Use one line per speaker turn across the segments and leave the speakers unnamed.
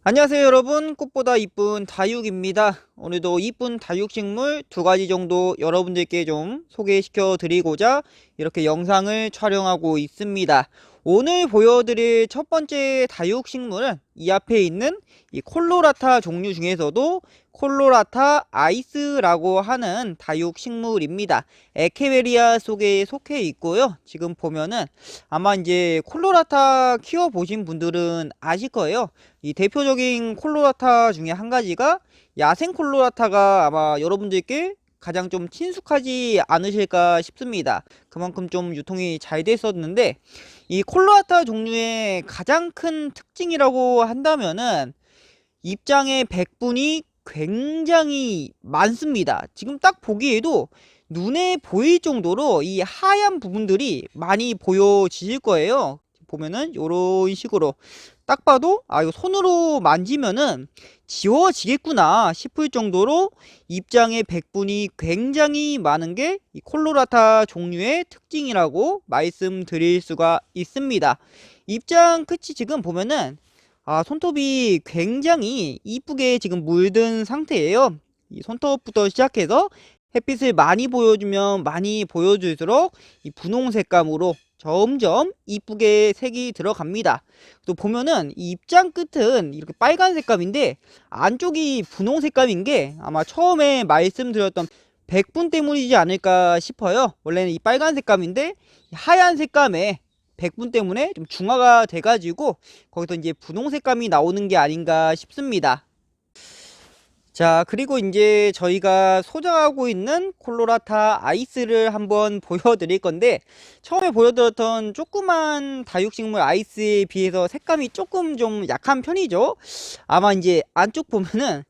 안녕하세요 여러분, 꽃보다 이쁜 다육입니다. 오늘도 이쁜 다육식물 두 가지 정도 여러분들께 좀 소개시켜 드리고자 이렇게 영상을 촬영하고 있습니다. 오늘 보여드릴 첫 번째 다육식물은 이 앞에 있는 이 콜로라타 종류 중에서도 콜로라타 아이스라고 하는 다육식물입니다. 에케베리아 속에 속해 있고요. 지금 보면은 아마 이제 콜로라타 키워보신 분들은 아실 거예요. 이 대표적인 콜로라타 중에 한 가지가 야생 콜로라타가 아마 여러분들께 가장 좀 친숙하지 않으실까 싶습니다. 그만큼 좀 유통이 잘 됐었는데, 이 콜로라타 종류의 가장 큰 특징이라고 한다면은 입장의 백분이 굉장히 많습니다. 지금 딱 보기에도 눈에 보일 정도로 이 하얀 부분들이 많이 보여지실 거예요. 보면은 이런 식으로 딱 봐도 이거 손으로 만지면은 지워지겠구나 싶을 정도로 입장의 백분이 굉장히 많은 게 이 콜로라타 종류의 특징이라고 말씀드릴 수가 있습니다. 입장 끝이 지금 보면은 손톱이 굉장히 이쁘게 지금 물든 상태예요. 이 손톱부터 시작해서 햇빛을 많이 보여주면 많이 보여줄수록 이 분홍 색감으로 점점 이쁘게 색이 들어갑니다. 또 보면은 이 입장 끝은 이렇게 빨간 색감인데 안쪽이 분홍 색감인 게 아마 처음에 말씀드렸던 백분 때문이지 않을까 싶어요. 원래는 이 빨간 색감인데 하얀 색감에 백분 때문에 좀 중화가 돼가지고 거기서 이제 분홍 색감이 나오는 게 아닌가 싶습니다. 자, 그리고 이제 저희가 소장하고 있는 콜로라타 아이스를 한번 보여드릴 건데, 처음에 보여드렸던 조그만 다육식물 아이스에 비해서 색감이 조금 좀 약한 편이죠. 아마 이제 안쪽 보면은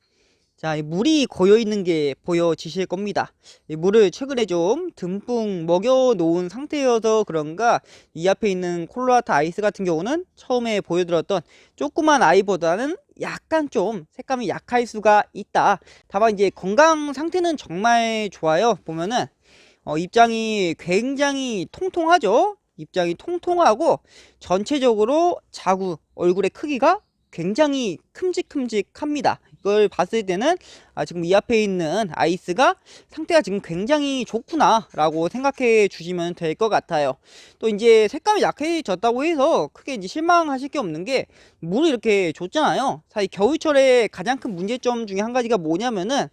자, 이 물이 고여 있는 게 보여지실 겁니다. 이 물을 최근에 좀 듬뿍 먹여 놓은 상태여서 그런가 이 앞에 있는 콜로라타 아이스 같은 경우는 처음에 보여드렸던 조그만 아이보다는 약간 좀 색감이 약할 수가 있다. 다만 이제 건강 상태는 정말 좋아요. 보면은 입장이 굉장히 통통하죠. 입장이 통통하고 전체적으로 자구 얼굴의 크기가 굉장히 큼직큼직합니다. 이걸 봤을 때는 지금 이 앞에 있는 아이스가 상태가 지금 굉장히 좋구나 라고 생각해 주시면 될 것 같아요. 또 이제 색감이 약해졌다고 해서 크게 이제 실망하실 게 없는 게 물을 이렇게 줬잖아요. 사실 겨울철에 가장 큰 문제점 중에 한 가지가 뭐냐면은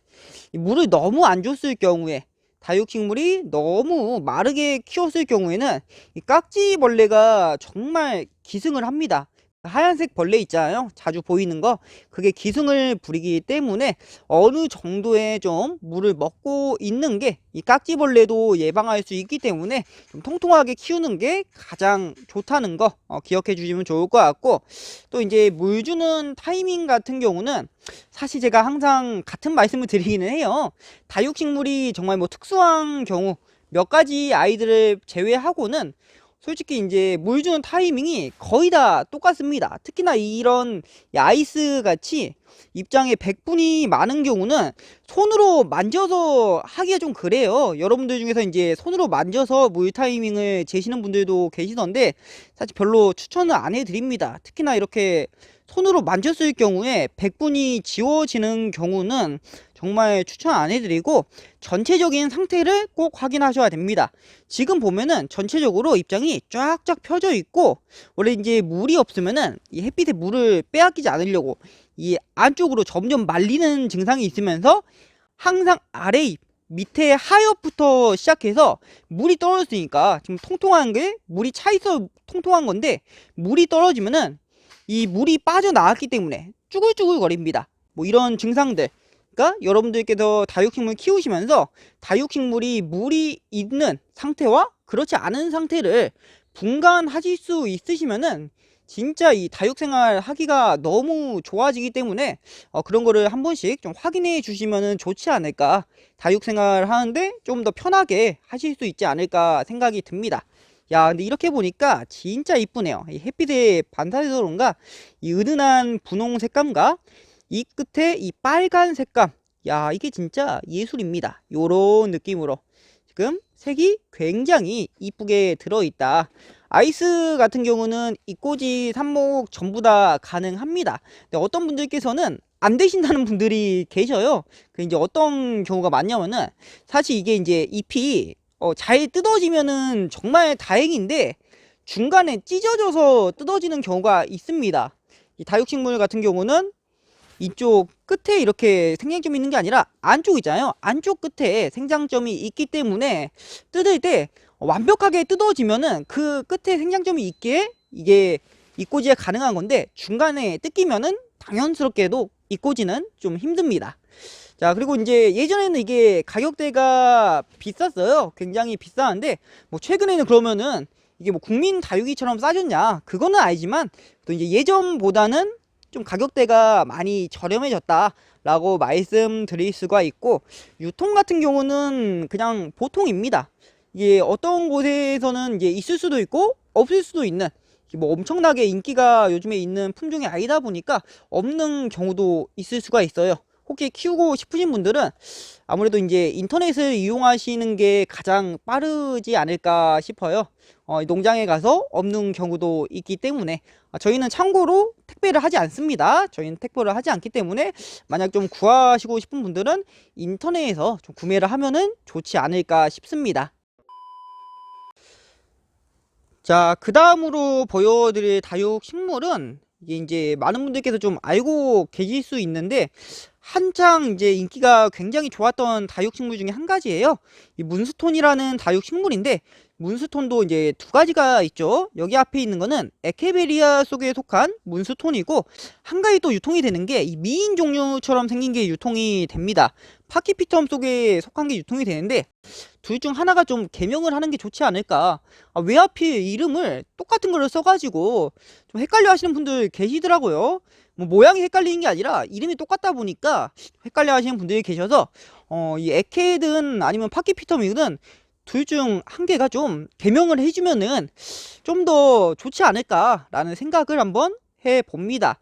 이 물을 너무 안 줬을 경우에 다육식물이 너무 마르게 키웠을 경우에는 이 깍지벌레가 정말 기승을 합니다. 하얀색 벌레 있잖아요. 자주 보이는 거. 그게 기승을 부리기 때문에 어느 정도의 좀 물을 먹고 있는 게 이 깍지벌레도 예방할 수 있기 때문에 좀 통통하게 키우는 게 가장 좋다는 거 기억해 주시면 좋을 것 같고, 또 이제 물 주는 타이밍 같은 경우는 사실 제가 항상 같은 말씀을 드리기는 해요. 다육식물이 정말 뭐 특수한 경우 몇 가지 아이들을 제외하고는 솔직히 이제 물 주는 타이밍이 거의 다 똑같습니다. 특히나 이런 아이스 같이 입장에 백분이 많은 경우는 손으로 만져서 하기가 좀 그래요. 여러분들 중에서 이제 손으로 만져서 물 타이밍을 재시는 분들도 계시던데 사실 별로 추천을 안 해드립니다. 특히나 이렇게 손으로 만졌을 경우에 백분이 지워지는 경우는 정말 추천 안 해드리고 전체적인 상태를 꼭 확인하셔야 됩니다. 지금 보면은 전체적으로 입장이 쫙쫙 펴져 있고, 원래 이제 물이 없으면은 이 햇빛에 물을 빼앗기지 않으려고 이 안쪽으로 점점 말리는 증상이 있으면서 항상 아래 잎 밑에 하엽부터 시작해서 물이 떨어졌으니까 지금 통통한 게 물이 차있어 통통한 건데, 물이 떨어지면은 이 물이 빠져나왔기 때문에 쭈글쭈글 거립니다. 뭐 이런 증상들, 그러니까 여러분들께서 다육식물 키우시면서 다육식물이 물이 있는 상태와 그렇지 않은 상태를 분간하실 수 있으시면은 진짜 이 다육생활 하기가 너무 좋아지기 때문에 그런 거를 한 번씩 좀 확인해 주시면은 좋지 않을까, 다육생활 하는데 좀 더 편하게 하실 수 있지 않을까 생각이 듭니다. 야, 근데 이렇게 보니까 진짜 이쁘네요. 이 햇빛에 반사돼서 그런가 이 은은한 분홍 색감과 이 끝에 이 빨간 색감, 야 이게 진짜 예술입니다. 요런 느낌으로 지금 색이 굉장히 이쁘게 들어있다. 아이스 같은 경우는 이꼬지 삽목 전부 다 가능합니다. 근데 어떤 분들께서는 안 되신다는 분들이 계셔요. 그 이제 어떤 경우가 많냐면은 사실 이게 이제 잎이 잘 뜯어지면은 정말 다행인데 중간에 찢어져서 뜯어지는 경우가 있습니다. 이 다육식물 같은 경우는 이쪽 끝에 이렇게 생장점이 있는 게 아니라 안쪽 있잖아요. 안쪽 끝에 생장점이 있기 때문에 뜯을 때 완벽하게 뜯어지면은 그 끝에 생장점이 있기에 이게 이꼬지가 가능한 건데 중간에 뜯기면은 당연스럽게도 이꼬지는 좀 힘듭니다. 자, 그리고 이제 예전에는 이게 가격대가 비쌌어요. 굉장히 비쌌는데 뭐 최근에는 그러면은 이게 뭐 국민 다육이처럼 싸졌냐? 그거는 아니지만 또 이제 예전보다는 좀 가격대가 많이 저렴해졌다라고 말씀드릴 수가 있고, 유통 같은 경우는 그냥 보통입니다. 이게 어떤 곳에서는 이제 있을 수도 있고 없을 수도 있는, 뭐 엄청나게 인기가 요즘에 있는 품종이 아니다 보니까 없는 경우도 있을 수가 있어요. 혹시 키우고 싶으신 분들은 아무래도 이제 인터넷을 이용하시는 게 가장 빠르지 않을까 싶어요. 농장에 가서 없는 경우도 있기 때문에 저희는 참고로 택배를 하지 않습니다. 저희는 택배를 하지 않기 때문에 만약 좀 구하시고 싶은 분들은 인터넷에서 좀 구매를 하면은 좋지 않을까 싶습니다. 자, 그 다음으로 보여드릴 다육식물은 이게 이제 많은 분들께서 좀 알고 계실 수 있는데 한창 이제 인기가 굉장히 좋았던 다육식물 중에 한 가지예요. 이 문스톤이라는 다육식물인데 문스톤도 이제 두 가지가 있죠. 여기 앞에 있는 거는 에케베리아 속에 속한 문스톤이고 한 가지 또 유통이 되는 게 이 미인 종류처럼 생긴 게 유통이 됩니다. 파키피텀 속에 속한 게 유통이 되는데 둘 중 하나가 좀 개명을 하는 게 좋지 않을까. 왜 하필 이름을 똑같은 걸 써가지고 좀 헷갈려 하시는 분들 계시더라고요. 뭐 모양이 헷갈리는 게 아니라 이름이 똑같다 보니까 헷갈려 하시는 분들이 계셔서 이 에케든 아니면 파키피텀이든 둘 중 한 개가 좀 개명을 해주면은 좀 더 좋지 않을까라는 생각을 한번 해봅니다.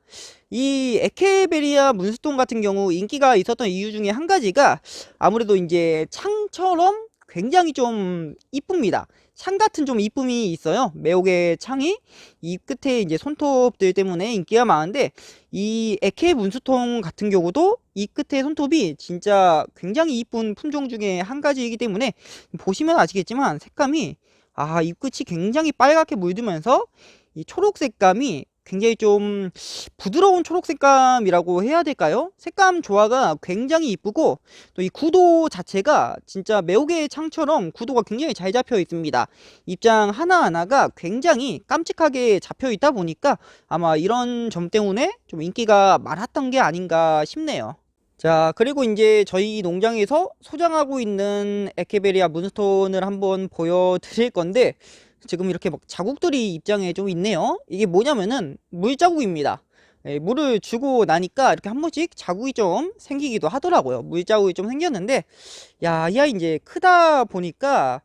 이 에케베리아 문스톤 같은 경우 인기가 있었던 이유 중에 한 가지가 아무래도 이제 창처럼 굉장히 좀 이쁩니다. 창 같은 좀 이쁨이 있어요. 매혹의 창이 이 끝에 이제 손톱들 때문에 인기가 많은데 이 에케 문스톤 같은 경우도 이 끝에 손톱이 진짜 굉장히 이쁜 품종 중에 한 가지이기 때문에 보시면 아시겠지만 색감이 잎끝이 굉장히 빨갛게 물들면서 이 초록 색감이 굉장히 좀 부드러운 초록 색감이라고 해야 될까요? 색감 조화가 굉장히 이쁘고 또 이 구도 자체가 진짜 매혹의 창처럼 구도가 굉장히 잘 잡혀 있습니다. 입장 하나하나가 굉장히 깜찍하게 잡혀 있다 보니까 아마 이런 점 때문에 좀 인기가 많았던 게 아닌가 싶네요. 자, 그리고 이제 저희 농장에서 소장하고 있는 에케베리아 문스톤을 한번 보여드릴 건데 지금 이렇게 막 자국들이 입장에 좀 있네요. 이게 뭐냐면은 물자국입니다. 물을 주고 나니까 이렇게 한 번씩 자국이 좀 생기기도 하더라고요. 물자국이 좀 생겼는데 야, 이 아이 이제 크다 보니까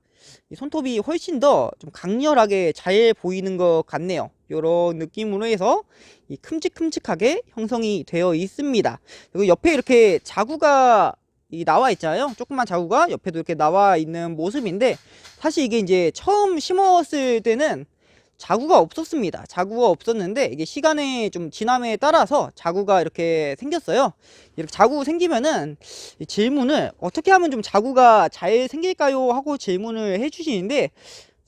이 손톱이 훨씬 더 좀 강렬하게 잘 보이는 것 같네요. 요런 느낌으로 해서 이 큼직큼직하게 형성이 되어 있습니다. 그리고 옆에 이렇게 자구가 나와 있잖아요. 조그만 자구가 옆에도 이렇게 나와 있는 모습인데 사실 이게 이제 처음 심었을 때는 자구가 없었습니다. 자구가 없었는데 이게 시간의 좀 지남에 따라서 자구가 이렇게 생겼어요. 이렇게 자구 생기면은 이 질문을 어떻게 하면 좀 자구가 잘 생길까요? 하고 질문을 해주시는데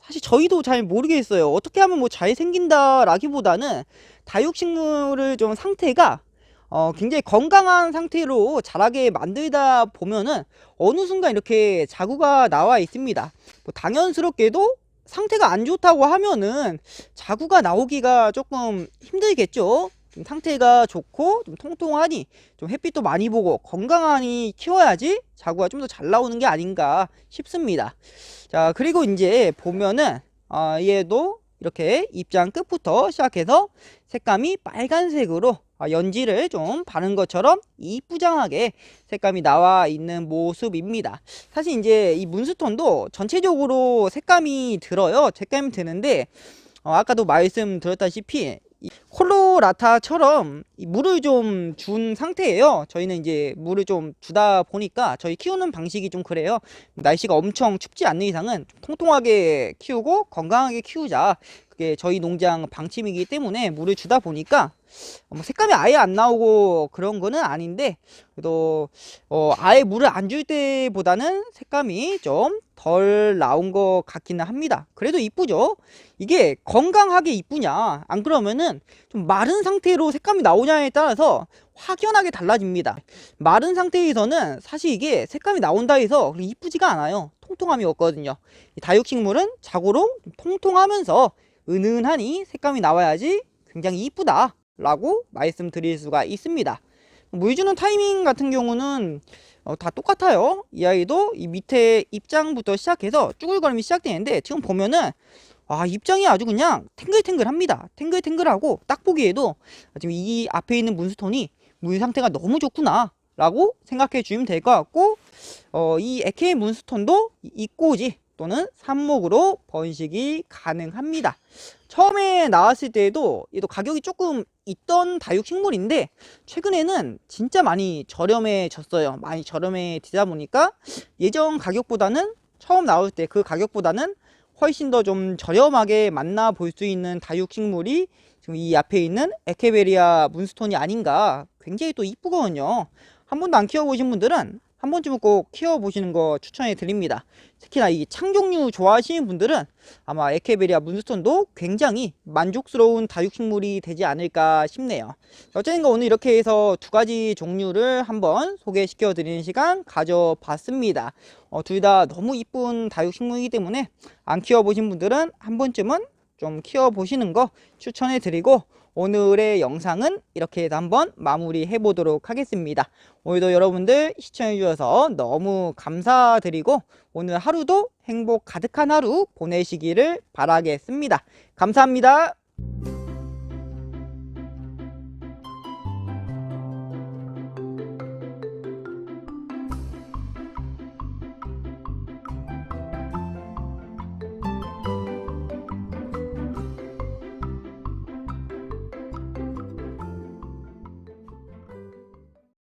사실 저희도 잘 모르겠어요. 어떻게 하면 뭐 잘 생긴다라기보다는 다육식물을 좀 상태가 굉장히 건강한 상태로 자라게 만들다 보면은 어느 순간 이렇게 자구가 나와 있습니다. 뭐 당연스럽게도 상태가 안 좋다고 하면은 자구가 나오기가 조금 힘들겠죠. 좀 상태가 좋고 좀 통통하니 좀 햇빛도 많이 보고 건강하니 키워야지 자구가 좀 더 잘 나오는 게 아닌가 싶습니다. 자, 그리고 이제 보면은 얘도 이렇게 입장 끝부터 시작해서 색감이 빨간색으로 연지를 좀 바른 것처럼 이쁘장하게 색감이 나와 있는 모습입니다. 사실 이제 이 문스톤도 전체적으로 색감이 들어요. 색감이 드는데 아까도 말씀드렸다시피 이 콜로라타처럼 이 물을 좀 준 상태예요. 저희는 이제 물을 좀 주다 보니까 저희 키우는 방식이 좀 그래요. 날씨가 엄청 춥지 않는 이상은 좀 통통하게 키우고 건강하게 키우자. 그게 저희 농장 방침이기 때문에 물을 주다 보니까 뭐 색감이 아예 안 나오고 그런 거는 아닌데, 그래도 아예 물을 안 줄 때보다는 색감이 좀 덜 나온 것 같기는 합니다. 그래도 이쁘죠? 이게 건강하게 이쁘냐 안 그러면은 좀 마른 상태로 색감이 나오냐에 따라서 확연하게 달라집니다. 마른 상태에서는 사실 이게 색감이 나온다 해서 이쁘지가 않아요. 통통함이 없거든요. 이 다육식물은 자고로 통통하면서 은은하니 색감이 나와야지 굉장히 이쁘다 라고 말씀드릴 수가 있습니다. 물 주는 타이밍 같은 경우는 다 똑같아요. 이 아이도 이 밑에 입장부터 시작해서 쭈글거림이 시작되는데, 지금 보면은 입장이 아주 그냥 탱글탱글합니다. 탱글탱글하고 딱 보기에도 지금 이 앞에 있는 문스톤이 물 상태가 너무 좋구나 라고 생각해 주시면 될 것 같고, 이 에케이 문스톤도 입꼬지 또는 삽목으로 번식이 가능합니다. 처음에 나왔을 때도 얘도 가격이 조금 있던 다육식물인데 최근에는 진짜 많이 저렴해졌어요. 많이 저렴해지다 보니까 예전 가격보다는, 처음 나올 때 그 가격보다는 훨씬 더 좀 저렴하게 만나볼 수 있는 다육식물이 지금 이 앞에 있는 에케베리아 문스톤이 아닌가. 굉장히 또 이쁘거든요. 한 번도 안 키워보신 분들은 한 번쯤은 꼭 키워보시는 거 추천해 드립니다. 특히나 이 창종류 좋아하시는 분들은 아마 에케베리아 문스톤도 굉장히 만족스러운 다육식물이 되지 않을까 싶네요. 어쨌든 오늘 이렇게 해서 두 가지 종류를 한번 소개시켜 드리는 시간 가져봤습니다. 둘 다 너무 이쁜 다육식물이기 때문에 안 키워보신 분들은 한 번쯤은 좀 키워보시는 거 추천해 드리고, 오늘의 영상은 이렇게 해서 한번 마무리해 보도록 하겠습니다. 오늘도 여러분들 시청해 주셔서 너무 감사드리고 오늘 하루도 행복 가득한 하루 보내시기를 바라겠습니다. 감사합니다.